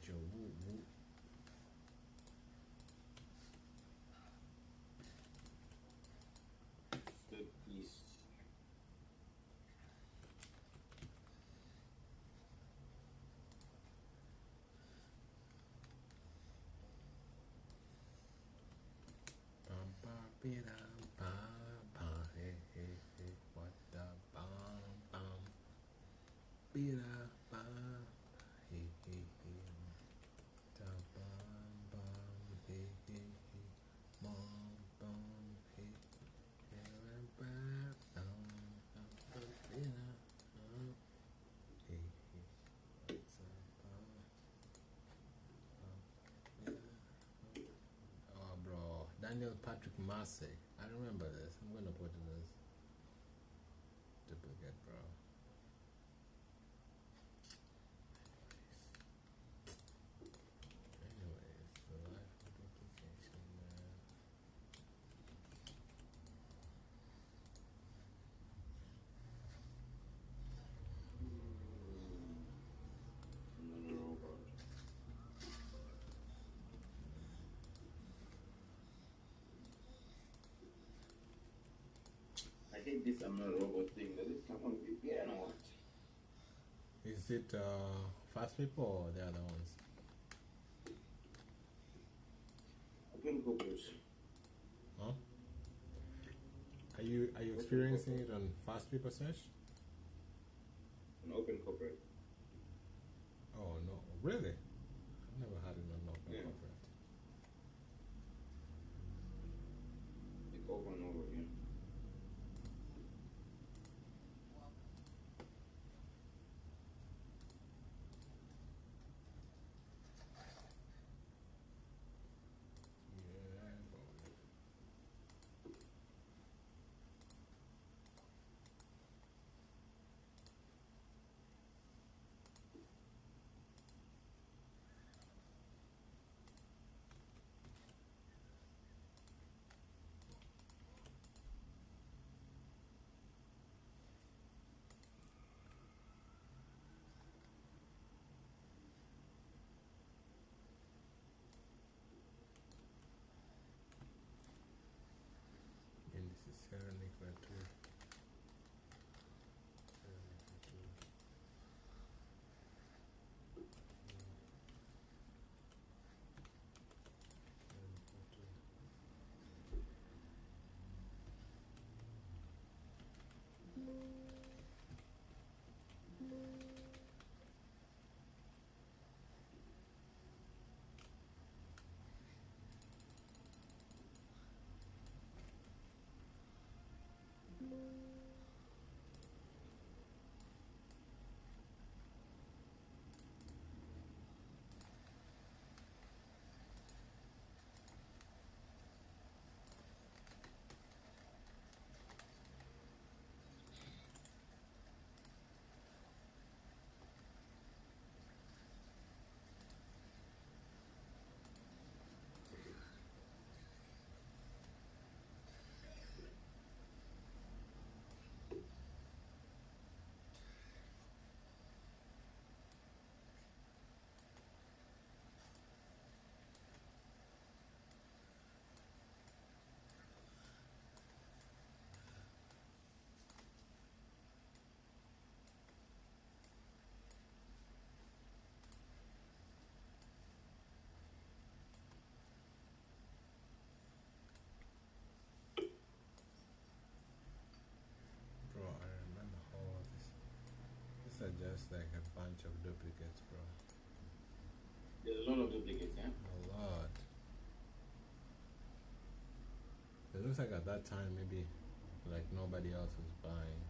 get your woo woo. The East. Bum ba bida ba ba hey hey hey what the bum bum bida ba hey hey hey da bum bum hey hey hey bum bum hey hey ba bum bum bida hey hey what's up oh bro, Daniel Patrick Massey. I remember this. I'm gonna put it as duplicate, bro. Anyways, the life of duplication, man. Another robot. I hate this I'm not a robot thing. Does it come on VPN or what? Is it fast people or the other ones? Open cookers. Huh? Are you experiencing it on fast people search? An open corporate. Oh no, really? I've never had it on open Yeah. corporate. Like over and over again. Yeah, boy. And this is Sarah Nicola too. Sarah Nicola too. Sarah Nicola too. Bro, I remember all this. These are just like a bunch of duplicates, bro. There's a lot of duplicates, yeah? A lot. It looks like at that time maybe like nobody else was buying.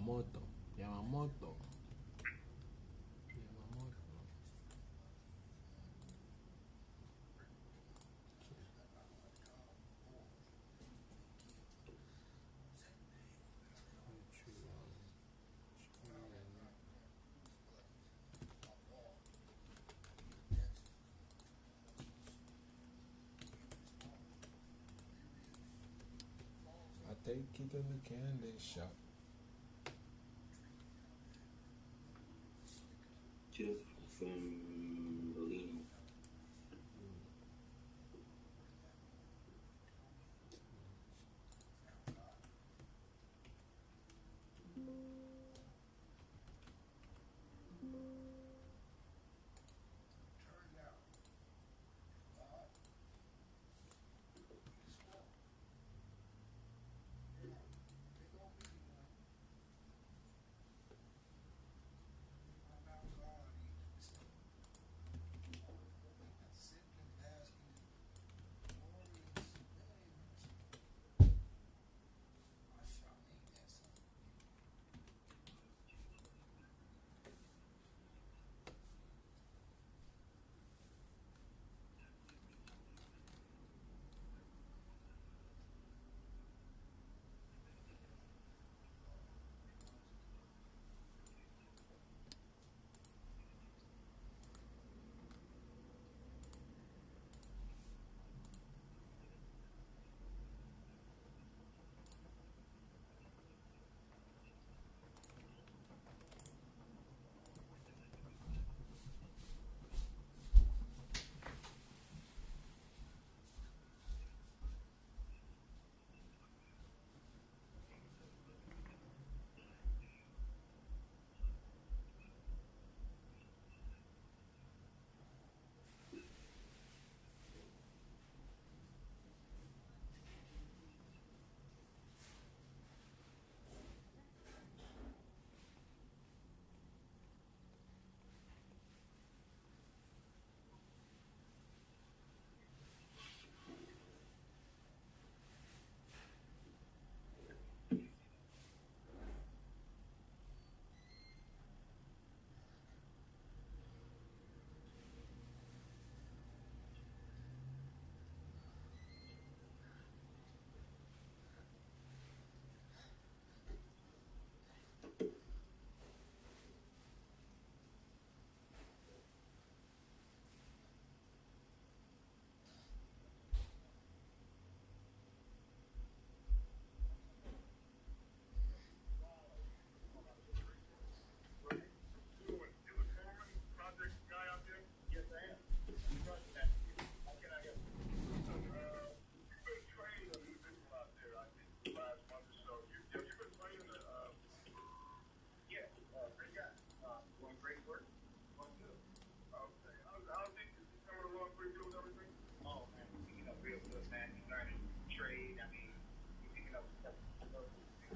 Yamamoto. Yamamoto. Yamamoto. I take it to the candy shop. Just from Bolino.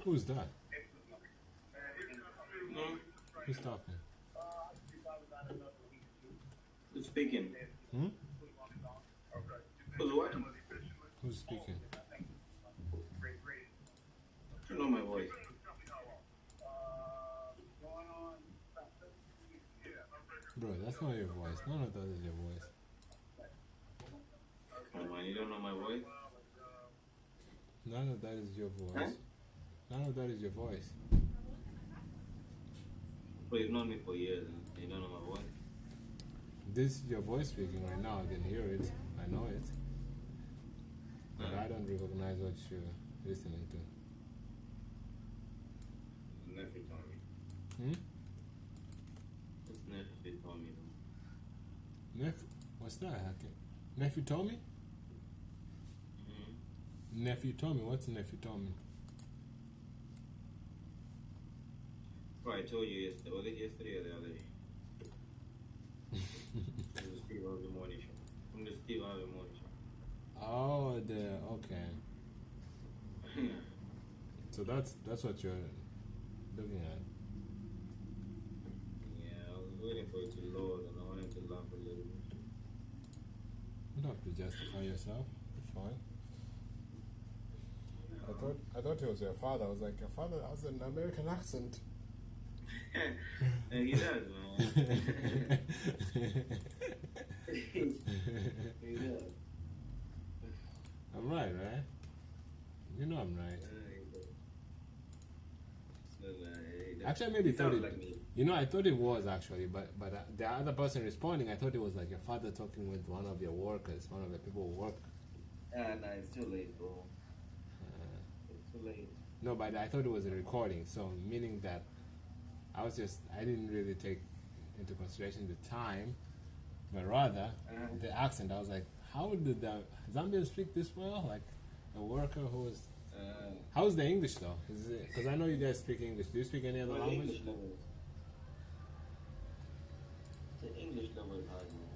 Who's that? No, Who's talking? who's speaking? Hmm? Who's what? Who's speaking? You know my voice. Bro, that's not your voice. None of that is your voice. Come on, you don't know my voice? None of that is your voice. Huh? None of that is your voice. But you've known me for years and you don't know my voice? This is your voice speaking right now. I can hear it. I know it. But I don't recognize what you're listening to. Nephew told me. Hmm? It's nephew told me. Nephew? What's that? Nephew told me? Nephew told me? What's nephew told me? Oh, I told you yesterday. Was it yesterday or the other day? From the Steve Harvey Morning Show. From the Steve Harvey Morning Show. Oh, okay. So that's what you're looking at. Yeah, I was waiting for it to load and I wanted to laugh a little bit. You don't have to justify yourself. It's fine. I thought it was your father. I was like, your father has an American accent. He does, man. He does. I'm right, right? You know I'm right. Actually, I maybe thought sounds it. like me. You know, I thought it was actually, but the other person responding, I thought it was like your father talking with one of your workers, one of the people who work. Nah, it's too late, bro. Uh, It's too late. no, but I thought it was a recording, so meaning that I didn't really take into consideration the time, but rather the accent. I was like, how did the Zambians speak this well? Like a worker who was. How's the English though? Because I know you guys speak English. Do you speak any other Well, language? English level. The English level is hard, man.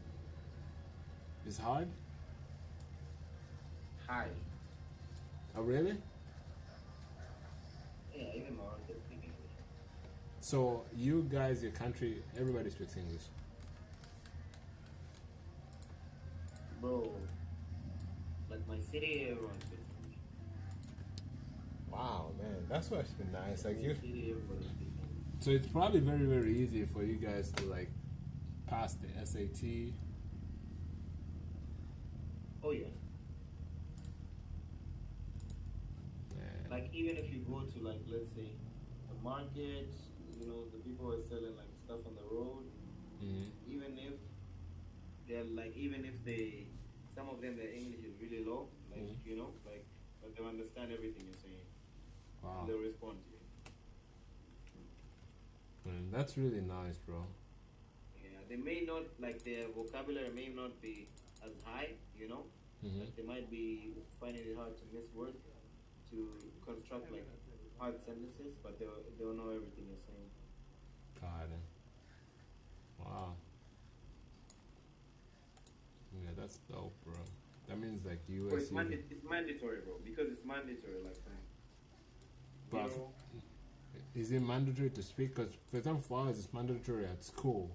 It's hard. High. Oh really? Yeah, even more than speak English. So you guys, your country, everybody speaks English. Bro, like my city, everyone speaks English. Wow, man, that's actually nice. Like My you, city, everybody speaks English. so it's probably very, very easy for you guys to like pass the SAT. Oh yeah. And, Like even if you go to like let's say a market, you know the people are selling like stuff on the road. mhm. Even if even if they some of them their English is really low, like Mhm. you know like but they understand everything you're saying. Wow, And they'll respond to you. man, that's really nice, bro. Yeah, they may not like their vocabulary may not be as high, you know. Mhm. Like they might be finding it hard to miss words, to construct like hard sentences, but they'll know everything you're saying. God, wow. Yeah, that's dope, bro. That means like Oh, US, it's mandatory, bro, because it's mandatory. Like, you but know, is it mandatory to speak? Because for example, for us, it's mandatory at school,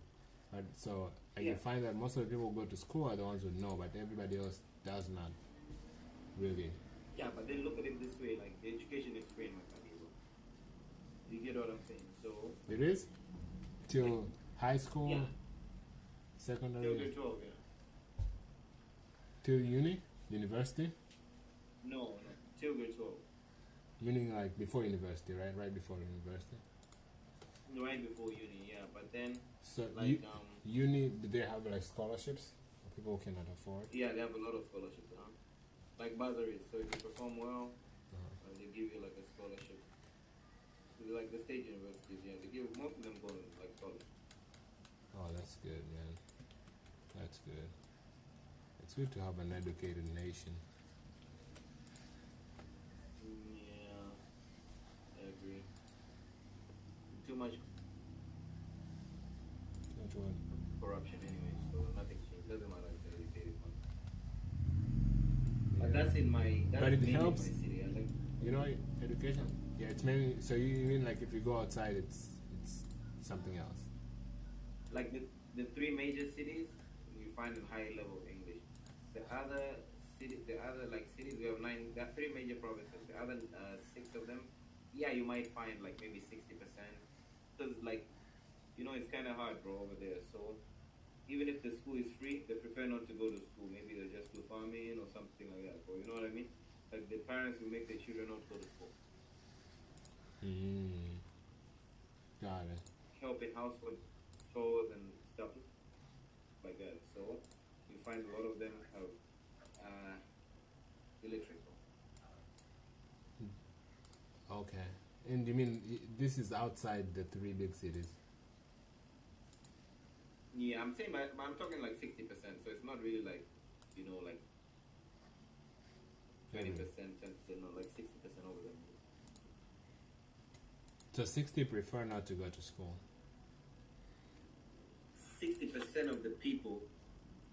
right? So you Yeah. find that most of the people who go to school are the ones who know, but everybody else does not really. yeah, but then look at it this way: like the education is free in my country, bro. You get what I'm saying? So It is till high school, yeah, till secondary, grade 12, yeah. till university, No, till grade 12. meaning like before university, right? Right before university. Right before uni, yeah. But then, So like, uni, do they have like scholarships for people who cannot afford? yeah, they have a lot of scholarships, like bursaries. So if you perform well, they give you like a scholarship. So like the state universities, yeah, they give most of them go like scholarship. Oh, that's good, man. That's good. It's good to have an educated nation. Yeah, I agree. Too much Which one? corruption anyway, so nothing changes. Doesn't matter if they're educated one. Yeah. But that's in my that's But it mainly helps. my city. I like You know, education. Yeah, it's mainly. So you mean like if you go outside, it's something else. like the three major cities you find a high level of English. The other cities we have nine. There are three major provinces. The other six of them, yeah, you might find like maybe 60%. Because like you know it's kind of hard, bro, over there. So even if the school is free, they prefer not to go to school. Maybe they just do farming or something like that, bro. You know what I mean? Like the parents will make their children not go to school, Got it. help in household chores and stuff like that. So you find a lot of them have illiterate. Okay. And you mean this is outside the three big cities? Yeah, I'm saying, but I'm talking like 60%. So it's not really like, you know, like 20%, 10%, no, like 60% over them. So 60 prefer not to go to school. 60% of the people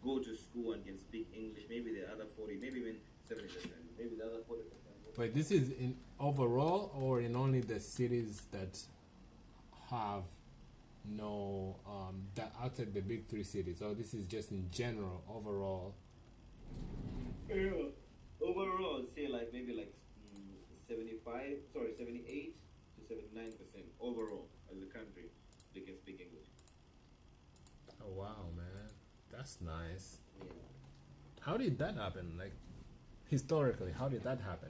go to school and can speak English. Maybe the other 40, maybe even 70%. Maybe the other 40%. But this is in overall or in only the cities that have no that outside the big three cities, or this is just in general overall? Yeah. Overall, I'd say like maybe like 78 to 79% overall as a country, they can speak English. Oh wow, man, that's nice. Yeah. How did that happen? Like historically, how did that happen?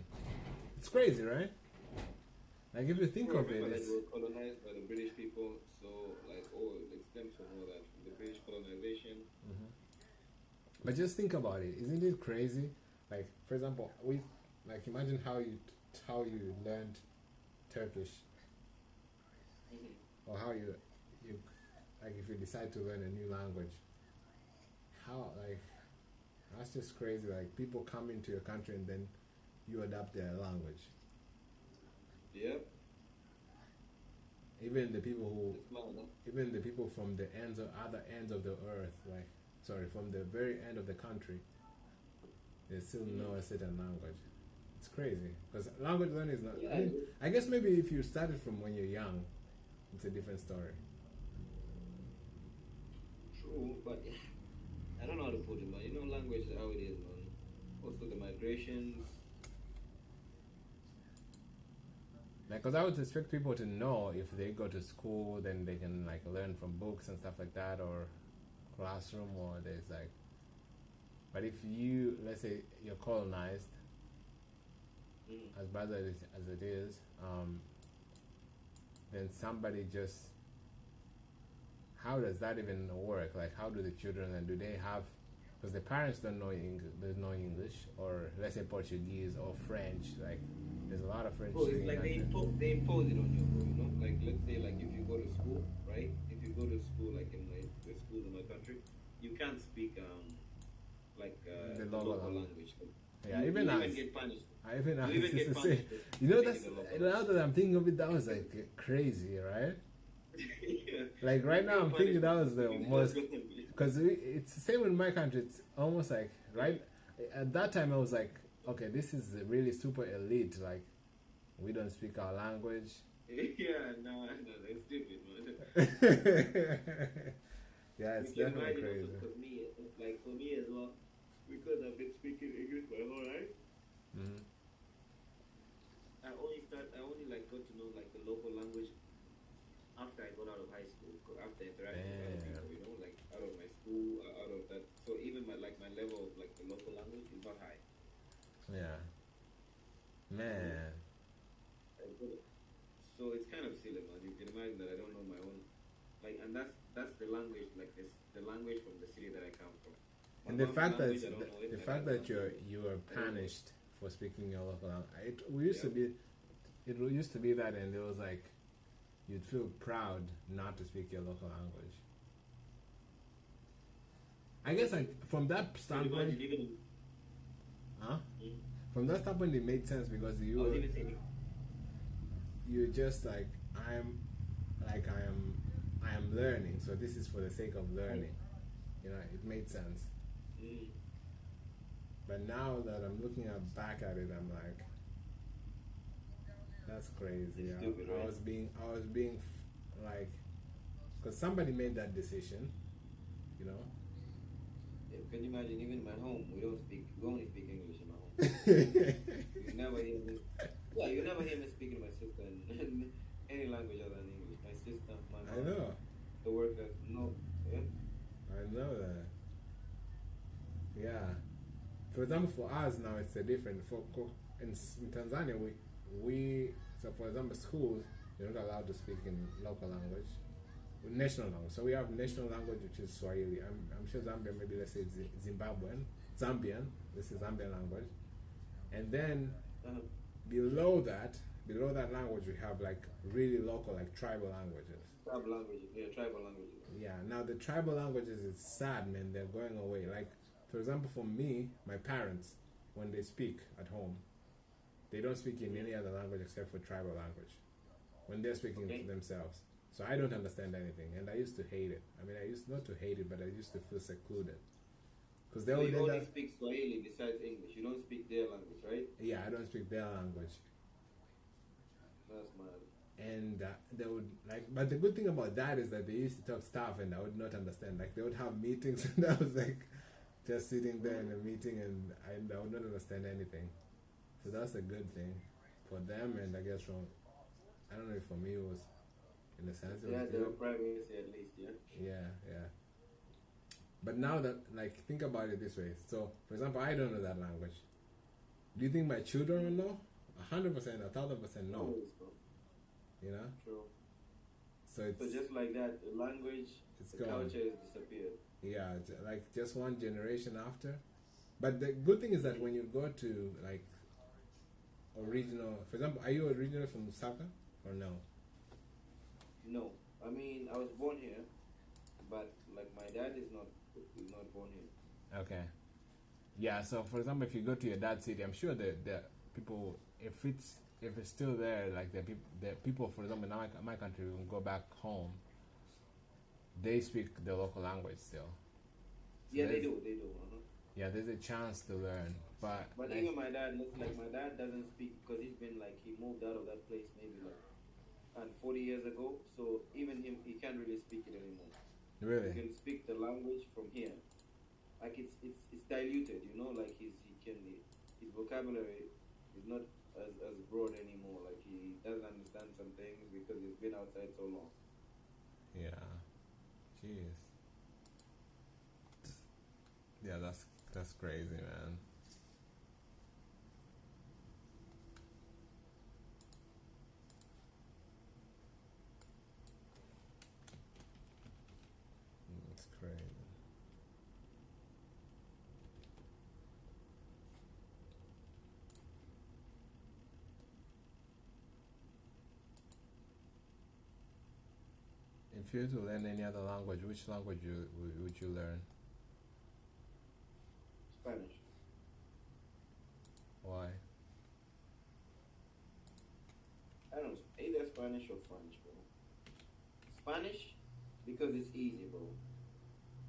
It's crazy, right? Like if you think Well, of it, remember that it's we were colonized by the British people, so like all it stems from all that, from the British colonization. but just think about it. Isn't it crazy? Like for example, we like imagine how you learned Turkish or how you like if you decide to learn a new language. How like that's just crazy. Like people come into your country and then you adapt their language. Yep. Even the people who It's mad, huh? even the people from the ends of other ends of the earth, like sorry, from the very end of the country, they still know a certain language. It's crazy because language learning is not. Yeah, I mean, I guess maybe if you started from when you're young, it's a different story. true, but I don't know how to put it, man. You know, language is how it is, man. Also, the migrations. Like, cause I would expect people to know if they go to school, then they can like learn from books and stuff like that, or classroom, or there's like. But if you, let's say, you're colonized, as bad as it is, then somebody just. How does that even work? Like, how do the children and do they have? Because the parents don't know English, or let's say Portuguese or French. Like, there's a lot of French. Bro, it's speaking like they countries. impose it on you, bro. You know, like let's say like if you go to school, right? If you go to school, like in the schools in my country, you can't speak The the local local language. language. Yeah, You even even us. get punished. Even us. You even It's get the same. punished. You know, for that's speaking the local now that I'm thinking of it, that was like crazy, right? yeah. Like right now, I'm thinking that was the Punished for most speaking the local language. because it's the same in my country. It's almost like right at that time I was like, okay, this is really super elite. Like we don't speak our language. Yeah, no, that's stupid, man. Yeah, it's You can definitely imagine crazy. also, because me, like for me as well, because I've been speaking English my whole life. Hmm. I only like got to know like the local language after I got out of high school, after interacting with other Damn. people, you know, like out of my school, out of that. So even my level of like the local language is not high. Yeah, man. I got it. So it's kind of silly, man. You can imagine that I don't know my own, like, and that's the language, like this, the language from the city that I come from. My And the mom's fact that language, I don't know it. the My fact dad's that language, you are I don't know it. punished for speaking your local language. We used to Yeah. be. It used to be that, and it was like you'd feel proud not to speak your local language. I guess like from that Can you imagine standpoint, even? huh? Mm, From that standpoint, it made sense because I was even saying, you just like I am learning, so this is for the sake of learning. You know, it made sense. mm, But now that I'm looking back at it, I'm like, that's crazy. It's stupid, right? I was being like, because somebody made that decision, you know. yeah, can you imagine? Even in my home, we only speak English in my home. You never hear me. Yeah, you never hear me speaking to my sister in any language other than English. My sister, my I mom, know, the workers, no. Yeah. I know that. Yeah. For example, for us now, it's a different. In Tanzania, we so for example, schools you're not allowed to speak in local language, national language. So we have national language, which is Swahili. I'm sure Zambia, maybe let's say Zimbabwean, Zambian. This is Zambian language, and then Uh-huh. below that language, we have like really local, like tribal languages. Tribal languages, yeah, tribal languages. Yeah, now the tribal languages, it's sad, man. They're going away. Like, for example, for me, my parents, when they speak at home, they don't speak in any other language except for tribal language. When they're speaking Okay. to themselves, so I don't understand anything, and I used to hate it. I mean, I used not to hate it, but I used to feel secluded because they So would you end only up. speak Swahili besides English. You don't speak their language, right? Yeah, I don't speak their language. That's mad. And they would like, but the good thing about that is that they used to talk stuff, and I would not understand. Like they would have meetings, and I was like, just sitting there in a meeting, and I would not understand anything. So that's a good thing. for them, and I guess from I don't know if for me it was in a sense it They was had their good. privacy at least, yeah. Yeah, yeah. But now that like think about it this way. So for example, I don't know that language. Do you think my children will know? 100%, 1,000% no. Always, bro. You know. True. So it's So just like that, the language, it's the gone. culture has disappeared. Yeah, like just one generation after. But the good thing is that when you go to like original, for example, are you originally from Saka or no? No, I mean I was born here, but like my dad is not born here. Okay. Yeah. So for example, if you go to your dad's city, I'm sure that the people, if it's still there, like the people, for example, in my country, will go back home. They speak the local language still. So Yeah, they there's- do. They do. Uh-huh. Yeah, there's a chance to learn, but But like, even my dad, looks like my dad doesn't speak because he's been like he moved out of that place maybe like and 40 years ago. So even him, he can't really speak it anymore. He really, can speak the language from here. Like it's diluted, you know. Like his vocabulary is not as broad anymore. Like he doesn't understand some things because he's been outside so long. yeah, jeez, yeah, that's crazy, man. It's crazy. If you were to learn any other language, which language would you learn? Spanish. Why? I don't know, either Spanish or French, bro. Spanish because it's easy, bro.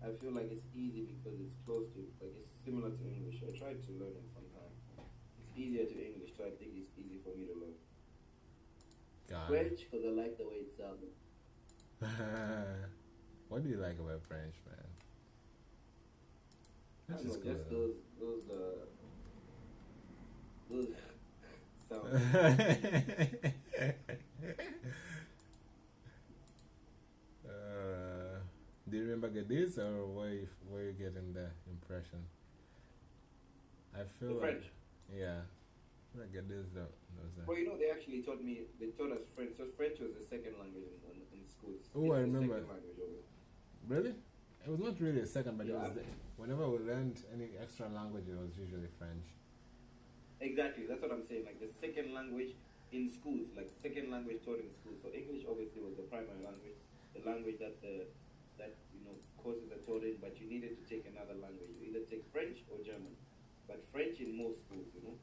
I feel like it's easy because it's close to, like it's similar to English. I tried to learn it sometime. It's easier to English, so I think it's easy for me to learn. God. French because I like the way it sounds. What do you like about French, man? I That's don't know, just just cool. those sounds. Do you remember Gadiz or where you getting the impression? I feel The like French. yeah, like Gadiz knows that. Well, you know, they taught us French. So French was the second language in schools. Oh, I It's the remember. second language over. Really? It was not really a second, but it Yeah. was whenever we learned any extra language, it was usually French. Exactly, that's what I'm saying. Like the second language in schools, like second language taught in schools. So English obviously was the primary language, the language that courses are taught in. But you needed to take another language. You either take French or German, but French in most schools, you know.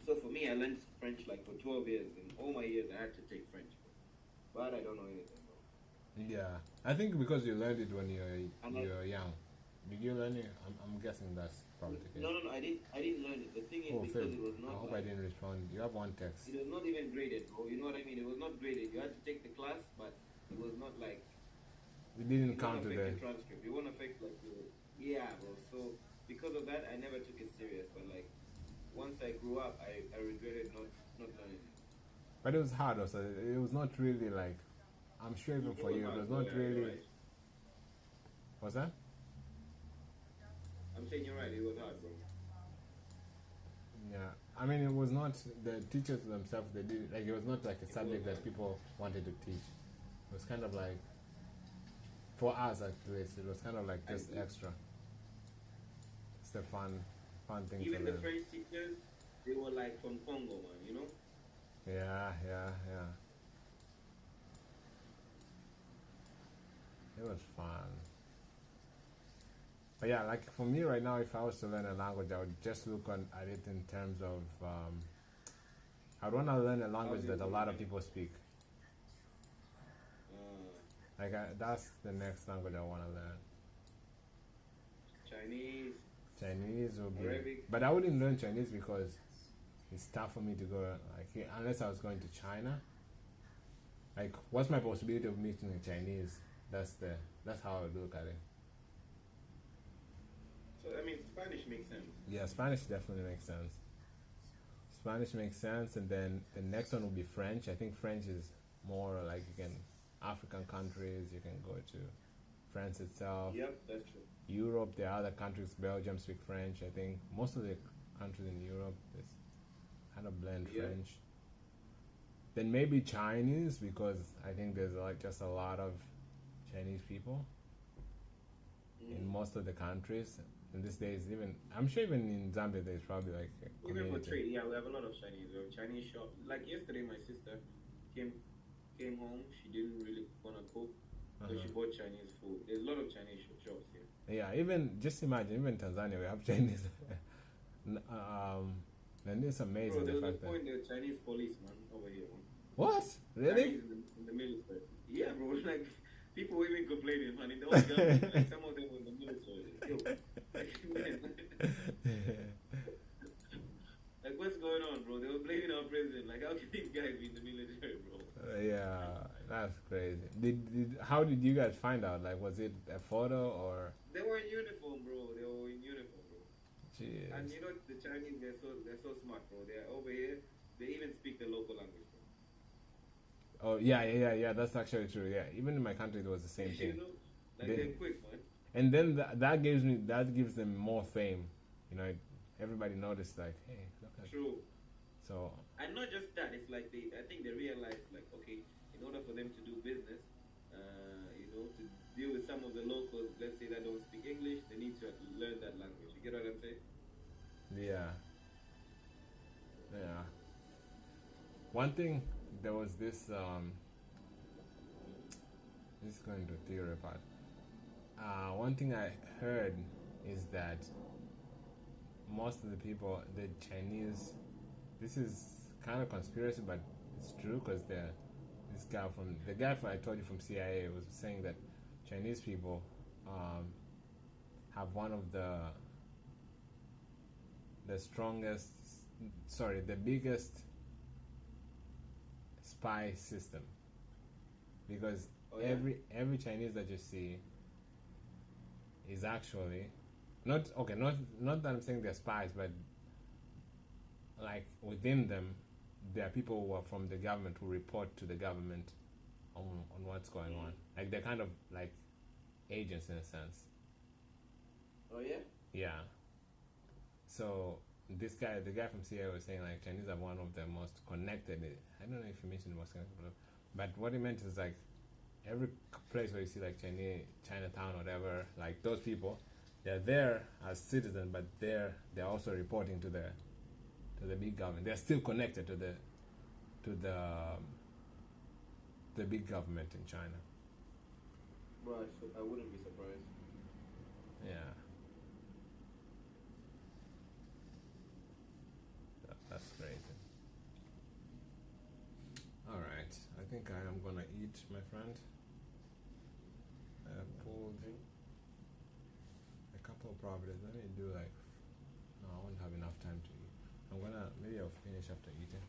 So for me, I learned French like for 12 years. In all my years, I had to take French, but I don't know anything, bro. Yeah, I think because you learned it when And you're young. Did you learn it? I'm guessing that's probably the case. no, I didn't learn it. The thing is Oh, because Phil, it was I not hope I like, didn't respond. You have one text. it was not even graded, bro. You know what I mean? It was not graded. You had to take the class, but it was not like We didn't it count won't today. affect your transcript. It won't affect like your bro. So because of that, I never took it serious. But like once I grew up, I regretted not learning it. But it was hard also. It was not really like, I'm sure even for you, it was not hard, really. right. What's that? I'm saying you're right. It was hard, bro. Yeah. I mean, it was not, the teachers themselves, they did, like, it was not like a subject that people wanted to teach. It was kind of like, for us at least, it was kind of like just extra. It's a fun thing Even to the learn. French teachers, they were like from Congo, man. You know. Yeah. It was fun. But yeah, like for me right now, if I was to learn a language, I would just look at it in terms of, I'd want to learn a language that a lot of people speak. Like that's the next language I want to learn. Chinese. Chinese will be, Arabic. but I wouldn't learn Chinese because it's tough for me to go. Like unless I was going to China. Like, what's my possibility of meeting a Chinese? That's how I would look at it. So I mean, Spanish makes sense. Yeah, Spanish definitely makes sense. Spanish makes sense, and then the next one will be French. I think French is more like you can African countries. You can go to France itself. Yep, that's true. Europe, there are other countries. Belgium speak French. I think most of the countries in Europe is kind of blend Yep. French. Then maybe Chinese because I think there's like just a lot of Chinese people in most of the countries. In these days, even I'm sure even in Zambia there's probably like a Even for community. trade, yeah, we have a lot of Chinese. We have Chinese shop. Like yesterday, my sister came home. She didn't really want to cook, so she bought Chinese food. There's a lot of Chinese shops here. Yeah, even just imagine, even Tanzania we have Chinese. And it's amazing Bro, there the was a fact that point the Chinese policeman over here. Man. what really? Chinese in the military. Yeah, bro. Like people were even complaining, man. In the whole government, like some of them were in the military. Yo, like, man. Like what's going on, bro? They were blaming our president. Like how can these guys be in the military, bro? Yeah, that's crazy. How did you guys find out? Like, was it a photo or? They were in uniform, bro. They were in uniform, bro. Jeez. And you know the Chinese, they're so smart, bro. They're over here. They even speak the local language, bro. Oh yeah. That's actually true. Yeah, even in my country, it was the same You thing. know, like They- they're quick, man. And then that gives them more fame. You know, everybody noticed like, hey, look at. True. So And not just that, it's like I think they realize, like, okay, in order for them to do business, you know, to deal with some of the locals, let's say that don't speak English, they need to learn that language. You get what I'm saying? yeah. One thing, there was this. This is going to theory part. One thing I heard is that most of the people, the Chinese, this is kind of conspiracy, but it's true because the guy from I told you from CIA was saying that Chinese people have one of the biggest spy system because Oh, yeah? every Chinese that you see is actually not that I'm saying they're spies, but like within them there are people who are from the government who report to the government on what's going on. Like they're kind of like agents in a sense. Oh, yeah? Yeah. So the guy from CIA was saying like Chinese are one of the most connected. I don't know if he mentioned the most connected, but what he meant is like every place where you see like Chinatown or whatever, like those people, they're there as citizens, but they're also reporting to the big government. They're still connected to the big government in China. Bro, I wouldn't be surprised. Yeah. That's crazy. Alright, I think I am gonna eat, my friend. I pulled a couple of properties. Let me do like, no, I won't have enough time to eat. Maybe I'll finish after eating.